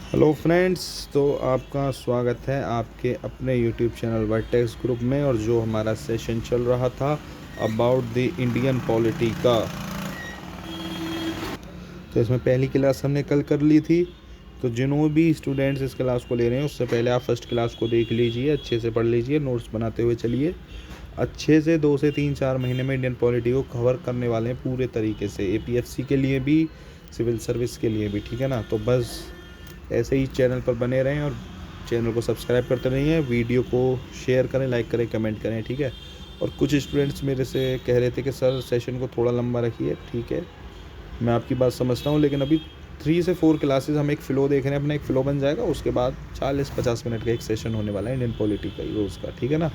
Hello friends, तो आपका स्वागत है आपके अपने यूट्यूब चैनल वर्टेक्स ग्रुप में। और जो हमारा सेशन चल रहा था अबाउट द इंडियन पॉलिटी का, तो इसमें पहली क्लास हमने कल कर ली थी। तो जिन्होंने भी स्टूडेंट्स इस क्लास को ले रहे हैं उससे पहले आप फर्स्ट क्लास को देख लीजिए, अच्छे से पढ़ लीजिए, नोट्स बनाते हुए चलिए। अच्छे से 2 से 3 4 महीने में इंडियन पॉलिटी को कवर करने वाले हैं पूरे तरीके से, एपीएफसी के लिए भी, सिविल सर्विस के लिए भी। ठीक है ना? तो बस ऐसे ही चैनल पर बने रहें और चैनल को सब्सक्राइब करते रहिए, वीडियो को शेयर करें, लाइक करें, कमेंट करें। ठीक है? और कुछ स्टूडेंट्स मेरे से कह रहे थे कि सर सेशन को थोड़ा लंबा रखिए। ठीक है, मैं आपकी बात समझता हूँ, लेकिन अभी 3 से 4 क्लासेस हम एक फ़्लो देख रहे हैं, अपना एक फ़्लो बन जाएगा, उसके बाद 40-50 मिनट का एक सेशन होने वाला है इंडियन पॉलिटी का ही रोज़ का। ठीक है ना?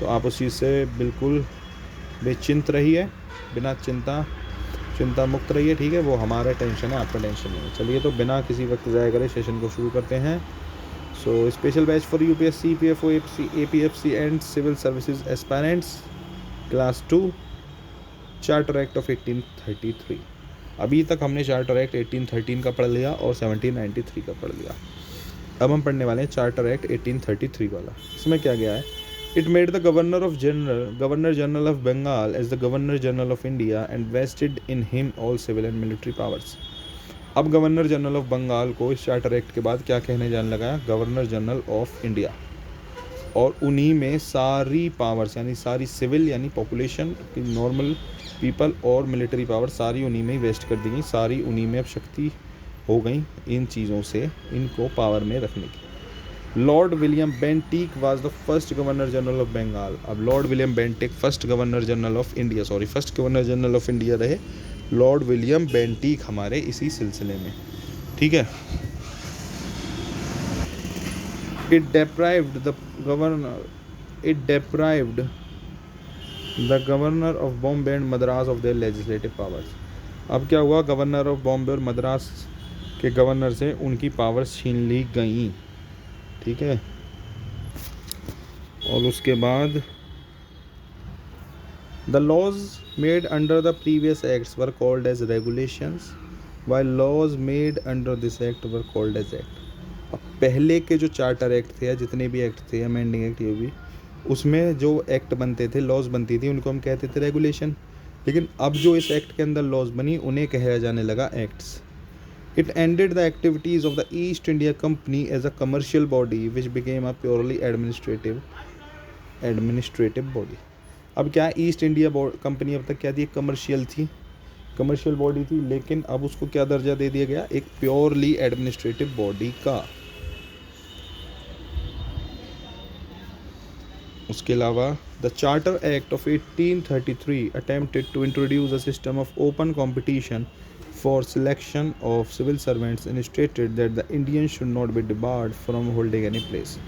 तो आप उस चीज़ से बिल्कुल बेचिंत रहिए, बिना चिंता मुक्त रहिए। ठीक है? वो हमारा टेंशन है, आपका टेंशन नहीं है। चलिए, तो बिना किसी वक्त ज़ाया करे सेशन को शुरू करते हैं। So special batch for UPSC, PFO, APFC and civil services aspirants, class 2, charter act of 1833। अभी तक हमने चार्टर एक्ट 1813 का पढ़ लिया और 1793 का पढ़ लिया। अब हम पढ़ने वाले हैं चार्टर एक्ट 1833 वाला। इसमें क्या गया है? It made the governor general of Bengal as the governor general of India and vested in him all civil and military powers. अब गवर्नर जनरल ऑफ बंगाल को इस चार्टर एक्ट के बाद क्या कहने जाने लगा है? Governor general of India. और उन्हीं में सारी पावर्स, यानी सारी सिविल यानी पॉपुलेशन की नॉर्मल पीपल और मिलिट्री पावर सारी उन्हीं में ही वेस्ट कर दी गई, सारी उन्हीं में अब शक्ति हो गई इन चीज़ों से इनको पावर में रखने की। Lord William Bentinck was the first governor general of Bengal. अब Lord William Bentinck first governor general of India, first governor general of India रहे लॉर्ड विलियम बेंटिक हमारे इसी सिलसिले में। ठीक है? It deprived the governor of Bombay and Madras of their legislative powers. अब क्या हुआ? गवर्नर ऑफ बॉम्बे और मद्रास के गवर्नर से उनकी पावर्स छीन ली गई। ठीक है? और उसके बाद the laws made under the previous acts were called as regulations, while laws made under this act were called as act. अब पहले के जो चार्टर एक्ट थे या जितने भी एक्ट थे, अमेंडिंग एक्ट, ये भी, उसमें जो एक्ट बनते थे, लॉज बनती थी, उनको हम कहते थे रेगुलेशन। लेकिन अब जो इस एक्ट के अंदर लॉज बनी उन्हें कहा जाने लगा acts. It ended the activities of the East India Company as a commercial body which became a purely administrative body. अब क्या, ईस्ट इंडिया कंपनी अब तक क्या थी? कमर्शियल बॉडी थी, लेकिन अब उसको क्या दर्जा दे दिया गया? एक प्योरली एडमिनिस्ट्रेटिव बॉडी का। उसके अलावा the charter act of 1833 attempted to introduce a system of open competition for selection of civil servants and stated that the Indian should not be debarred from holding any place.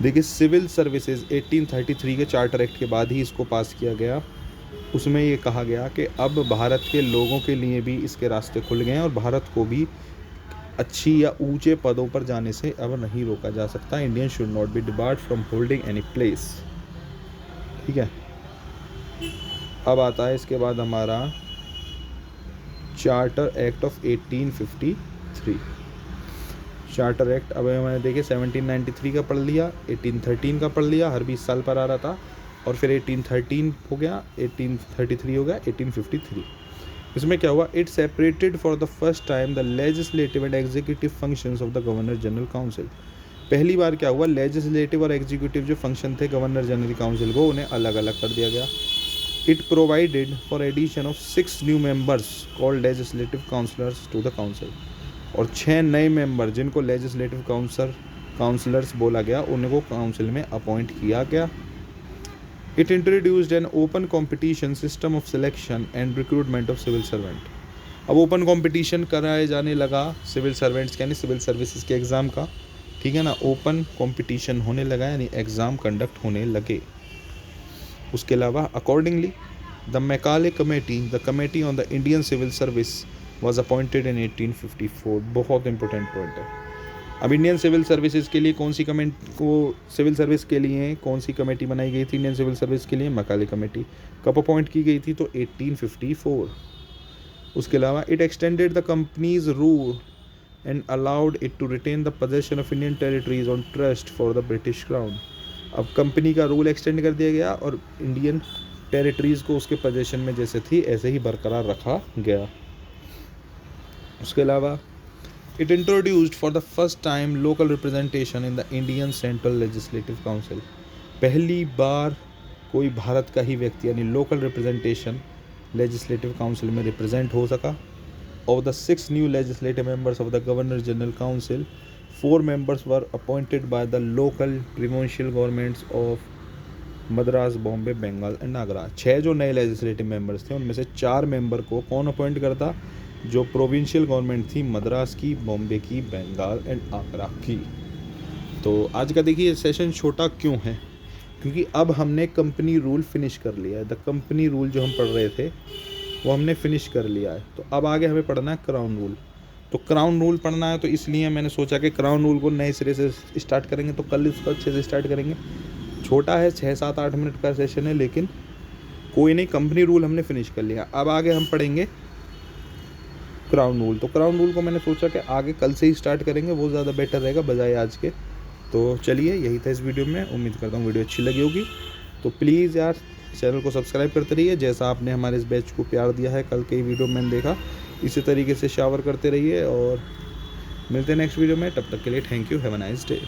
देखिए, civil services 1833 के charter act के बाद ही इसको पास किया गया। उसमें ये कहा गया कि अब भारत के लोगों के लिए भी इसके रास्ते खुल गए हैं और भारत को भी अच्छी या ऊंचे पदों पर जाने से अब नहीं रोका जा सकता। Indian should not be debarred from holding any place. ठीक है? अब आता है इसके बाद हमारा charter act of 1853। Charter act अब मैंने देखिए 1793 का पढ़ लिया, 1813 का पढ़ लिया, हर 20 साल पर आ रहा था, और फिर 1813 हो गया, 1833 हो गया, 1853। इसमें क्या हुआ? It separated for the first time the legislative and executive functions of the governor general council. पहली बार क्या हुआ? लेजिस्लेटिव और एग्जीक्यूटिव जो फंक्शन थे गवर्नर जनरल काउंसिल को, उन्हें अलग अलग कर दिया गया। It provided for addition of 6 new members called legislative councillors to the council. और 6 नए मेंबर जिनको लेजिस्लेटिव काउंसलर्स बोला गया, उनको काउंसिल में अपॉइंट किया गया। It introduced an open competition system of selection and recruitment of civil servant. अब ओपन कंपटीशन कराया जाने लगा सिविल सर्वेंट्स यानी सिविल सर्विसेज के एग्ज़ाम का। ठीक है ना? ओपन कंपटीशन होने लगा, यानी एग्ज़ाम कंडक्ट होने लगे। उसके अलावा accordingly the Macaulay committee, the committee on the Indian civil service was appointed in 1854। बहुत इंपॉर्टेंट पॉइंट है। अब इंडियन सिविल सर्विसेज के लिए सिविल सर्विस के लिए कौन सी कमेटी बनाई गई थी? इंडियन सिविल सर्विस के लिए मैकाले कमेटी। कब अपॉइंट की गई थी? तो 1854। उसके अलावा it extended the companies rule and allowed it to retain the possession of Indian territories on trust for the British Crown. अब कंपनी का रूल एक्सटेंड कर दिया गया और इंडियन टेरिटरीज़ को उसके पोजेशन में जैसे थी ऐसे ही बरकरार रखा गया। उसके अलावा it introduced for the first time local representation in the Indian central legislative council. पहली बार कोई भारत का ही व्यक्ति यानी लोकल रिप्रेजेंटेशन लेजिस्लेटिव काउंसिल में रिप्रेजेंट हो सका। Of the 6 new legislative members of the Governor General Council, 4 members were appointed by the local provincial governments of Madras, Bombay, Bengal and Agra. 6 जो नए लेजिस्लेटिव मेंबर्स थे उनमें से 4 मेंबर को कौन अपॉइंट करता? जो प्रोविंशियल गवर्नमेंट थी मद्रास की, बॉम्बे की, बंगाल एंड आगरा की। तो आज का देखिए सेशन छोटा क्यों है, क्योंकि अब हमने कंपनी रूल फिनिश कर लिया है। द कंपनी रूल जो हम पढ़ रहे थे वो हमने फिनिश कर लिया है। तो अब आगे हमें पढ़ना है क्राउन रूल। तो क्राउन रूल पढ़ना है तो इसलिए मैंने सोचा कि क्राउन रूल को नए सिरे से स्टार्ट करेंगे, तो कल इसको अच्छे से स्टार्ट करेंगे। छोटा है, 6-7-8 मिनट का सेशन है, लेकिन कोई नहीं, कंपनी रूल हमने फिनिश कर लिया। अब आगे हम पढ़ेंगे क्राउन रूल। तो क्राउन रूल को मैंने सोचा कि आगे कल से ही स्टार्ट करेंगे, वो ज़्यादा बेटर रहेगा बजाय आज के। तो चलिए, यही था इस वीडियो में। उम्मीद करता हूँ वीडियो अच्छी लगी होगी। तो प्लीज़ यार चैनल को सब्सक्राइब करते रहिए। जैसा आपने हमारे इस बैच को प्यार दिया है, कल के ही वीडियो मैंने देखा, इसी तरीके से शावर करते रहिए और मिलते हैं नेक्स्ट वीडियो में। तब तक के लिए thank you, have a nice day.